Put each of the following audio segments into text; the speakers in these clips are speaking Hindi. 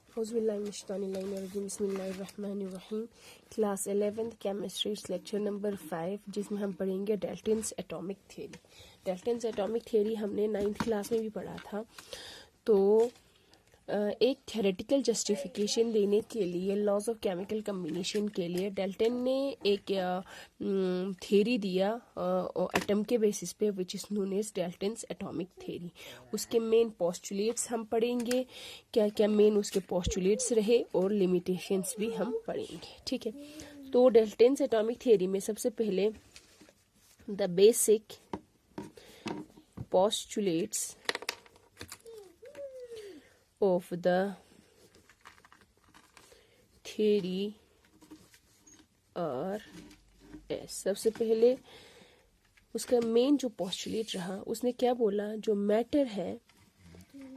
बिस्मिल्लाहिर्रहमानिर्रहीम। Class 11th chemistry lecture number 5, जिसमें हम पढ़ेंगे Dalton's atomic theory. Dalton's atomic theory हमने 9th क्लास में भी पढ़ा था। तो एक थ्योरेटिकल जस्टिफिकेशन देने के लिए लॉज ऑफ केमिकल कम्बिनेशन के लिए डाल्टन ने एक थ्योरी दिया एटम के बेसिस पे, which is known as Dalton's atomic theory. उसके मेन पोस्टुलेट्स हम पढ़ेंगे, क्या क्या मेन उसके पोस्टुलेट्स रहे, और लिमिटेशंस भी हम पढ़ेंगे। ठीक है, तो डाल्टन्स एटॉमिक थ्योरी में सबसे पहले the basic postulates of the theory are as। सबसे पहले उसका मेन जो पोस्टुलेट रहा, उसने क्या बोला, जो मैटर है,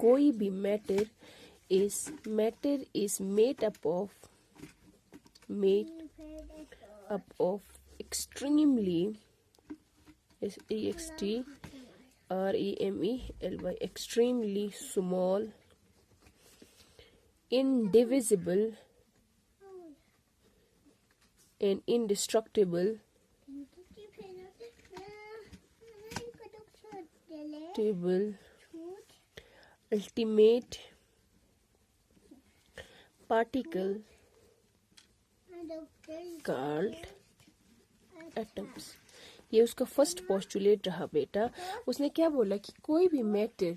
कोई भी matter is made up of extremely EXTREMELY extremely small indivisible and indestructible ultimate particle called atoms। ये उसका फर्स्ट पोस्टुलेट रहा बेटा। उसने क्या बोला कि कोई भी मैटर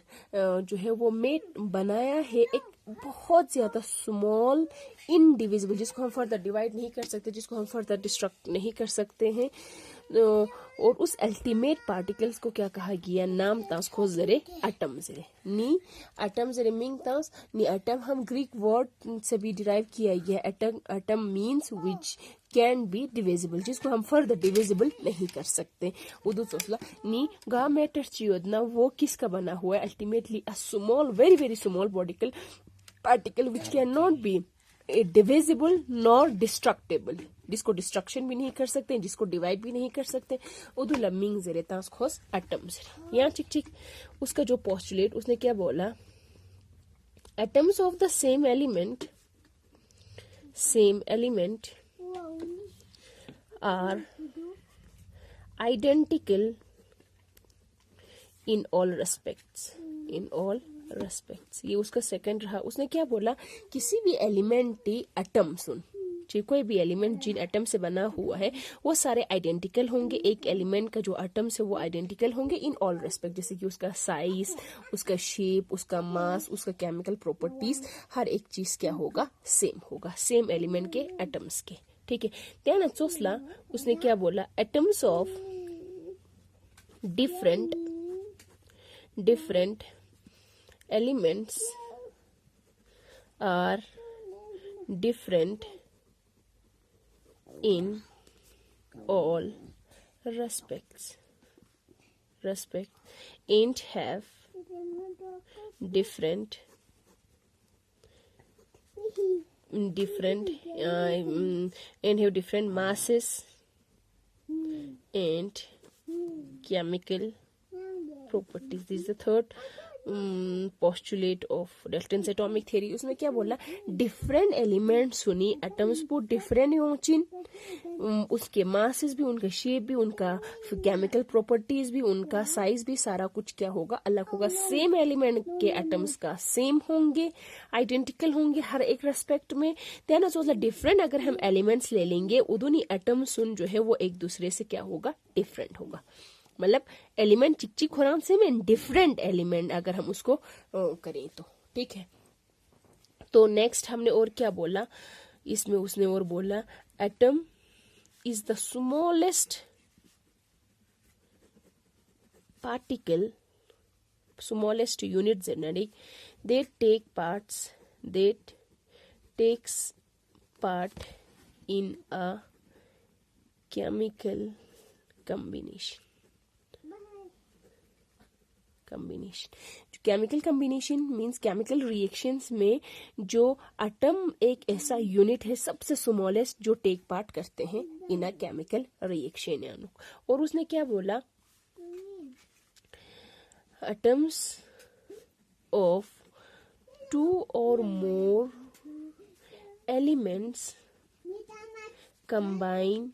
जो है वो बनाया है एक बहुत ज्यादा स्मॉल इनडिविजिबल, जिसको हम फर्दर डिवाइड नहीं कर सकते, जिसको हम फर्दर डिस्ट्रक्ट नहीं कर सकते हैं, और उस अल्टीमेट पार्टिकल्स को क्या कहा गया, नाम तास खो जरे एटम जरे नी एटम जरे मिंग तास नी एटम हम ग्रीक वर्ड से भी डिराइव किया गया। Atom means which can be divisible, जिसको हम फर्दर डिविजिबल नहीं कर सकते। उदू सोचला नी गा मैटर चियोदना वो किसका बना हुआ है, ultimately a small very very small particle which can not be divisible nor destructible, जिसको डिस्ट्रक्शन भी नहीं कर सकते, जिसको डिवाइड भी नहीं कर सकते। उदू लमिंग जरे तास खोस एटम जरे यहाँ ठीक उसका जो पोस्टुलेट उसने क्या बोला, atoms of the same element are identical in all respects। ये उसका सेकंड रहा। उसने क्या बोला, किसी भी एलिमेंट एटम सुन, कोई भी एलिमेंट जिन एटम से बना हुआ है वो सारे आइडेंटिकल होंगे। एक एलिमेंट का जो एटम्स है वो आइडेंटिकल होंगे इन ऑल रेस्पेक्ट, जैसे कि उसका साइज, उसका शेप, उसका मास, उसका केमिकल प्रॉपर्टीज, हर एक चीज क्या होगा, सेम होगा, सेम एलिमेंट के एटम्स के। ठीक है, त्याना चोसला उसने क्या बोला, atoms of different elements are different in all respects and have different masses and chemical properties। This is the third postulate of Dalton's atomic theory. उसमें क्या बोला, डिफरेंट एलिमेंट सुनी एटम्स वो डिफरेंट होचिन, उसके मासेस भी, उनका शेप भी, उनका केमिकल प्रॉपर्टीज भी, उनका साइज भी, सारा कुछ क्या होगा, अलग होगा। सेम एलिमेंट के एटम्स का सेम होंगे, आइडेंटिकल होंगे हर एक रेस्पेक्ट में। त्याना सोचला डिफरेंट अगर हम एलिमेंट्स ले लेंगे, उदोनी एटम सुन जो है वो एक दूसरे से क्या होगा, डिफरेंट होगा। मतलब एलिमेंट चिक खुराम से में डिफरेंट एलिमेंट अगर हम उसको करें तो ठीक है। तो नेक्स्ट हमने और क्या बोला इसमें, उसने और बोला atom is the smallest particle, smallest unit genetic that takes part in a chemical combination। Chemical combination means chemical reactions में जो एटम एक ऐसा यूनिट है सबसे स्मॉलेस्ट जो टेक पार्ट करते हैं इन अ केमिकल रिएक्शन। और उसने क्या बोला, atoms of 2 or more elements combine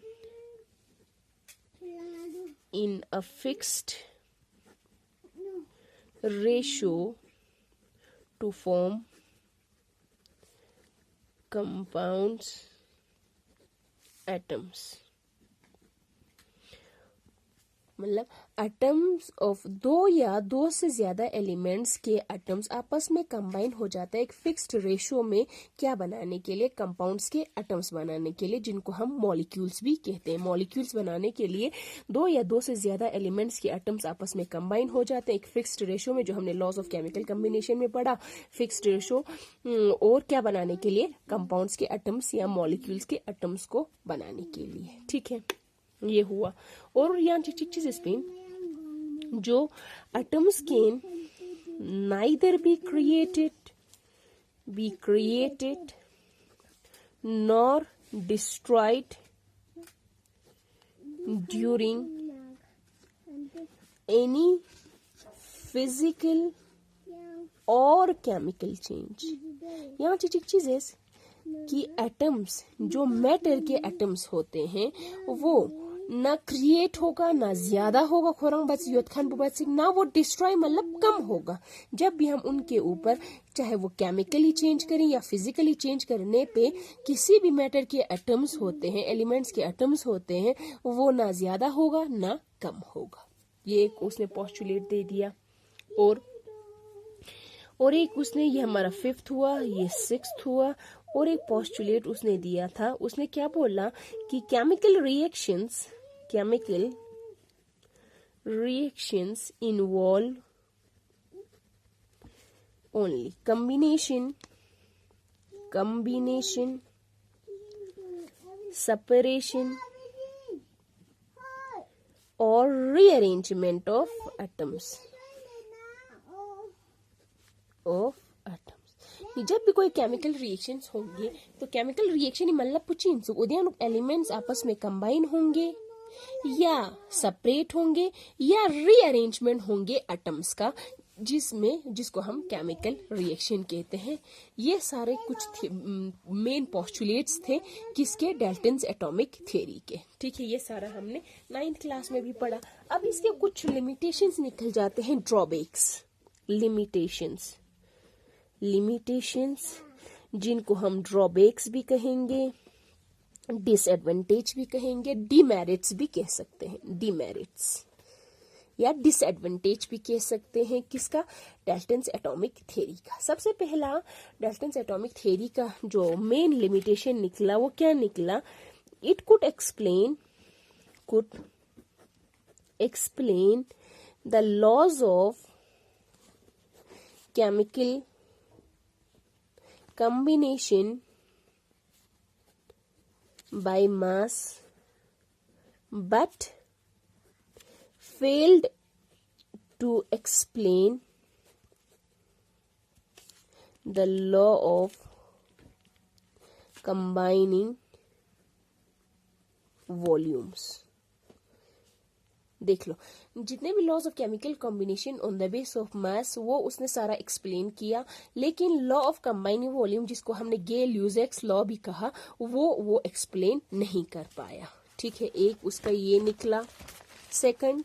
in a fixed ratio to form compounds atoms. मतलब एटम्स ऑफ दो या दो से ज्यादा एलिमेंट्स के एटम्स आपस में कंबाइन हो जाता है एक फिक्स्ड रेशियो में, क्या बनाने के लिए? कंपाउंड्स के एटम्स बनाने के लिए, जिनको हम मॉलिक्यूल्स भी कहते हैं। मॉलिक्यूल्स बनाने के लिए दो या दो से ज्यादा एलिमेंट्स के एटम्स आपस में कंबाइन हो जाते हैं एक फिक्स्ड रेशियो में, जो हमने लॉज ऑफ केमिकल कम्बिनेशन में पढ़ा। फिक्स्ड रेशियो और क्या बनाने के लिए? कंपाउंड्स के एटम्स या मॉलिक्यूल्स के एटम्स को बनाने के लिए। ठीक है, ये हुआ। और यहाँ चीज इसमें जो atoms can neither be created nor destroyed during any physical और केमिकल चेंज। यहाँ चीज है कि एटम्स, जो मैटर के एटम्स होते हैं, वो ना क्रिएट होगा, ना ज्यादा होगा, खोरंग बच योतखान बुबच, ना वो डिस्ट्रॉय मतलब कम होगा। जब भी हम उनके ऊपर चाहे वो केमिकली चेंज करें या फिजिकली चेंज करने पे किसी भी मैटर के एटम्स होते हैं, एलिमेंट्स के एटम्स होते हैं, वो ना ज्यादा होगा ना कम होगा। ये एक उसने पोस्टुलेट दे दिया। और एक उसने, ये हमारा 5th हुआ, ये 6th हुआ। और एक पोस्टुलेट उसने दिया था, उसने क्या बोला कि chemical reactions involve only combination, separation or rearrangement of atoms. जब भी कोई केमिकल रिएक्शंस होंगे तो केमिकल रिएक्शन मतलब पुचिन उदयन एलिमेंट्स आपस में कंबाइन होंगे या सेपरेट होंगे या रीअरेंजमेंट होंगे एटम्स का, जिसको हम केमिकल रिएक्शन कहते हैं। ये सारे कुछ मेन पोस्टुलेट्स थे किसके? डाल्टन्स एटॉमिक थ्योरी के। ठीक है, ये सारा हमने 9th क्लास में भी पढ़ा। अब इसके कुछ लिमिटेशंस निकल जाते हैं, ड्रॉबैक्स, लिमिटेशंस जिनको हम ड्रॉबैक्स भी कहेंगे, डिसएडवांटेज भी कहेंगे, डीमेरिट्स भी कह सकते हैं। डीमेरिट्स या डिसएडवांटेज भी कह सकते हैं किसका? डाल्टन्स एटॉमिक थ्योरी का। सबसे पहला डाल्टन्स एटॉमिक थ्योरी का जो मेन लिमिटेशन निकला वो क्या निकला? It could explain the laws of chemical combination by mass but failed to explain the law of combining volumes। देख लो, जितने भी laws of chemical combination on the base of mass वो उसने सारा एक्सप्लेन किया, लेकिन लॉ ऑफ कंबाइनिंग वॉल्यूम, जिसको हमने गेल-ल्यूजेक्स लॉ भी कहा, वो एक्सप्लेन नहीं कर पाया। ठीक है, एक उसका ये निकला। Second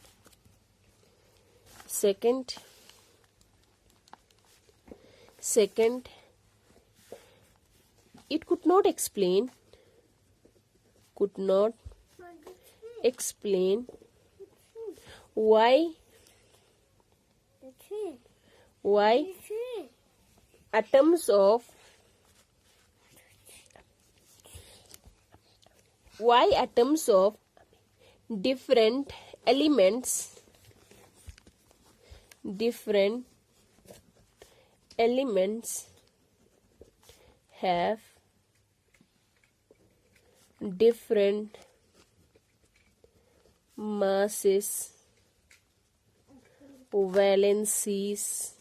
it could not explain why atoms of different elements have different masses, valencies,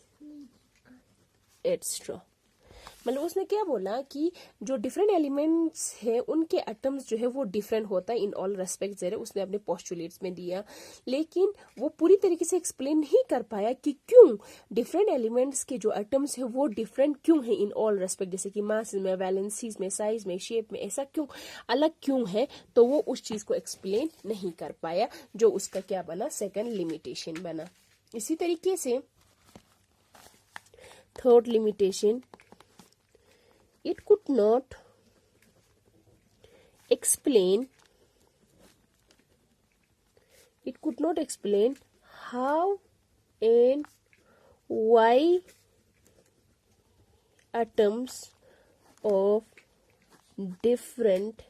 etc. मतलब उसने क्या बोला कि जो डिफरेंट एलिमेंट्स है उनके एटम्स जो है वो डिफरेंट होता है इन ऑल रेस्पेक्ट जरा उसने अपने पोस्टुलेट्स में दिया, लेकिन वो पूरी तरीके से एक्सप्लेन नहीं कर पाया कि क्यों डिफरेंट एलिमेंट्स के जो एटम्स है वो डिफरेंट क्यों है इन ऑल रेस्पेक्ट, जैसे कि मास में, वैलेंसीज में, साइज में, शेप में, ऐसा क्यों अलग क्यों है, तो वो उस चीज को एक्सप्लेन नहीं कर पाया, जो उसका क्या बना, सेकंड लिमिटेशन बना। इसी तरीके से third limitation, it could not explain how and why atoms of different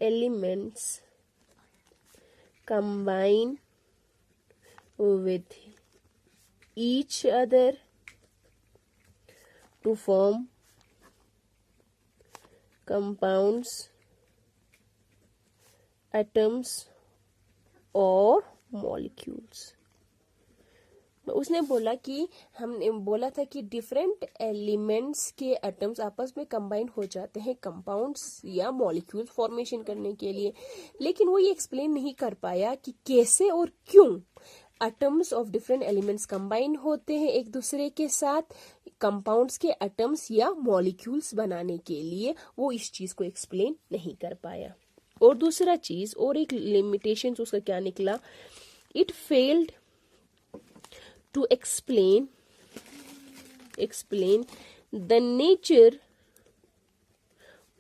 elements combine with each other to form compounds, atoms और molecules। उसने बोला कि हमने बोला था कि डिफरेंट एलिमेंट्स के एटम्स आपस में कंबाइन हो जाते हैं कंपाउंड्स या मॉलिक्यूल्स फॉर्मेशन करने के लिए, लेकिन वो ये एक्सप्लेन नहीं कर पाया कि कैसे और क्यों atoms of different elements combine होते हैं एक दूसरे के साथ कंपाउंड्स के एटम्स या मॉलिक्यूल्स बनाने के लिए, वो इस चीज को एक्सप्लेन नहीं कर पाया। और दूसरा चीज और एक लिमिटेशन उसका क्या निकला, it failed to explain the nature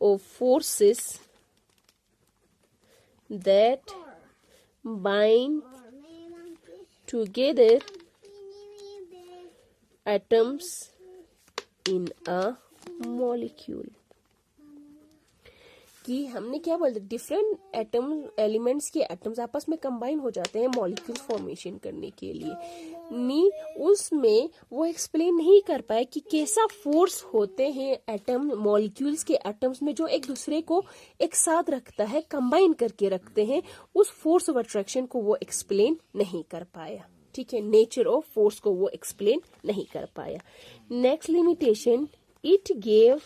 of forces that bind together atoms in a molecule। कि हमने क्या बोलते, डिफरेंट एलिमेंट्स के एटम्स आपस में कंबाइन हो जाते हैं मॉलिक्यूल्स फॉर्मेशन करने के लिए, उसमें वो एक्सप्लेन नहीं कर पाए कि कैसा फोर्स होते हैं एटम मॉलिक्यूल्स के एटम्स में जो एक दूसरे को एक साथ रखता है, कंबाइन करके रखते हैं, उस फोर्स ऑफ अट्रैक्शन को वो एक्सप्लेन नहीं कर पाया। ठीक है, नेचर ऑफ फोर्स को वो एक्सप्लेन नहीं कर पाया। Next limitation, it gave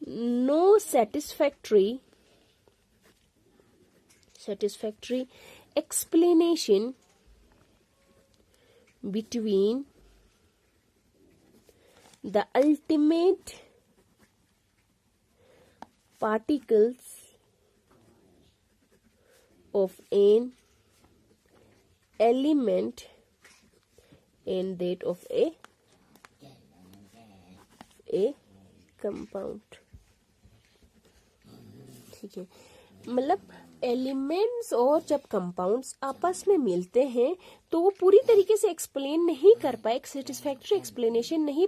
no satisfactory explanation between the ultimate particles of an element and that of a compound। ठीक है, मतलब एलिमेंट्स और जब कंपाउंड्स आपस में मिलते हैं तो वो पूरी तरीके से एक्सप्लेन नहीं कर पाए, एक सेटिस्फैक्टरी एक्सप्लेनेशन नहीं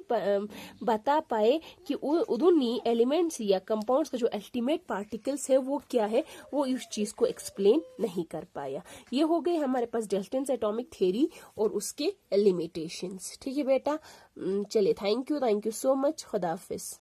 बता पाए कि उन्हीं एलिमेंट्स या कंपाउंड्स का जो अल्टीमेट पार्टिकल्स है वो क्या है, वो इस चीज को एक्सप्लेन नहीं कर पाया। ये हो गए हमारे पास डाल्टन्स एटॉमिक थ्योरी और उसके लिमिटेशंस। ठीक है बेटा, चलिए, थैंक यू सो मच, खुदा हाफिज।